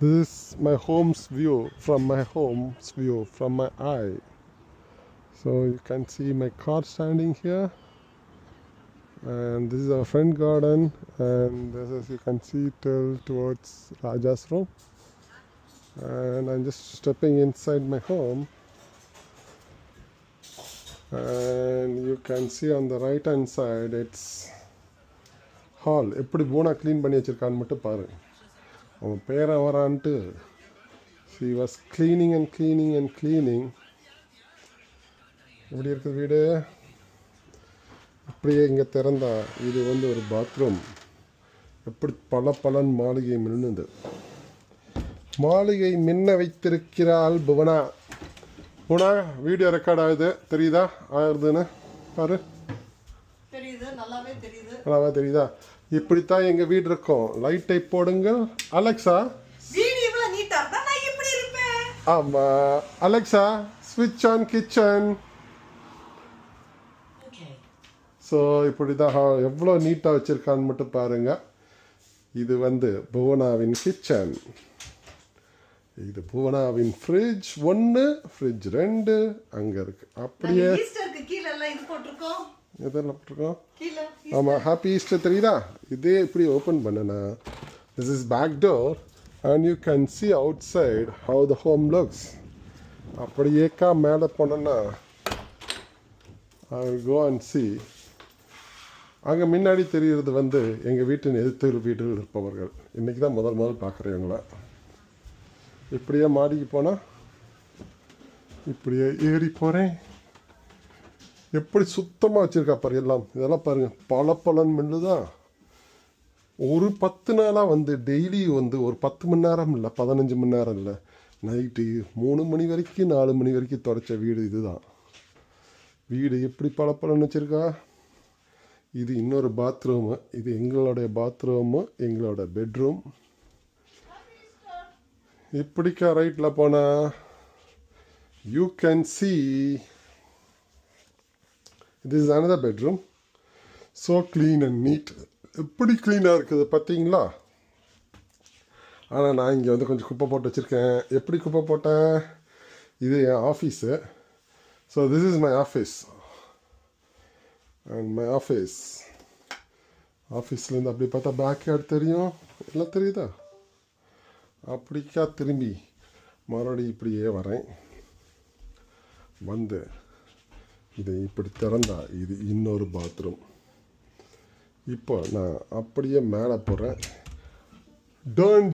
This is my home's view from my eye. So you can see my car standing here, and this is our front garden, and this is, you can see till towards Raja's room. And I'm just stepping inside my home, and you can see on the right hand side it's hall. எப்படி பூனா clean பண்ணி வச்சிருக்கான்னு மட்டும் பாரு. அவன் பேரை வரான்ட்டு she was cleaning and cleaning and cleaning. எப்படி இருக்குது வீடு? இப்படியே இங்கே திறந்தா இது வந்து ஒரு பாத்ரூம். எப்படி பலன் மாளிகை மின்னுது. மாளிகை மின்ன வைத்திருக்கிறாள் புவனா. புவனா வீடியோ ரெக்கார்ட் ஆகுது, தெரியுதா? ஆகுதுன்னு பாரு. நல்லாவே தெரியுதா? இப்படித்தான் எங்க வீடு இருக்கும். லைட்டை போடுங்க அலெக்சா. ஆமா அலெக்சா, ஸ்விட்ச் ஆன் கிச்சன். ஸோ இப்படி தான் எவ்வளோ நீட்டாக வச்சுருக்கான்னு மட்டும் பாருங்க. இது வந்து புவனாவின் கிச்சன். இது புவனாவின் ஃப்ரிட்ஜ் 1, ஃப்ரிட்ஜ் 2 அங்கே இருக்கு. அப்படியே எதெல்லாம் போட்டிருக்கோம்? ஆமாம், ஹாப்பி ஈஸ்டர் தெரியுதா? இதே இப்படி ஓப்பன் பண்ணுனா this is back door and you can see outside how the home looks. அப்படியேக்கா மேலே போனோன்னா I will go and see. அங்கே முன்னாடி தெரிகிறது வந்து எங்கள் வீட்டின் எதிர்த்து வீட்டில் இருப்பவர்கள். இன்றைக்கி தான் முதல் பார்க்குறேன் இவங்கள. இப்படியே மாடிக்கு போனால் இப்படியே ஏறி போகிறேன். எப்படி சுத்தமாக வச்சுருக்கா பாரு எல்லாம். இதெல்லாம் பாருங்கள், பலன் மில்லு தான். ஒரு 10 நாளாக வந்து டெய்லி வந்து ஒரு 10 மணி நேரம் இல்லை, 15 மணி நேரம் இல்லை, நைட்டு 3 மணி வரைக்கும் 4 மணி வரைக்கும் தொடச்ச வீடு இதுதான். வீடு எப்படி பலன்னு வச்சுருக்கா. இது இன்னொரு பாத்ரூமு. இது எங்களுடைய பாத்ரூமு, எங்களோட பெட்ரூம். இப்படிக்கா ரைட்டில் போனால் you can see this is another bedroom. So clean and neat. எப்படி க்ளீனாக இருக்குது பார்த்தீங்களா? ஆனால் நான் இங்கே வந்து கொஞ்சம் குப்பை போட்டு வச்சுருக்கேன். எப்படி குப்பை போட்டேன்? இது என் office. So this is my office. And my ஆஃபீஸ்லேருந்து அப்படி பார்த்தா பேக் யார்ட் தெரியும், எல்லாம் தெரியுதா? அப்படிக்கா திரும்பி மறுபடியும் இப்படியே வரேன். வந்து இதை இப்படி திறந்தா இது இன்னொரு பாத்ரூம். இப்போ நான் அப்படியே மேலே போகிறேன். டோன்ட்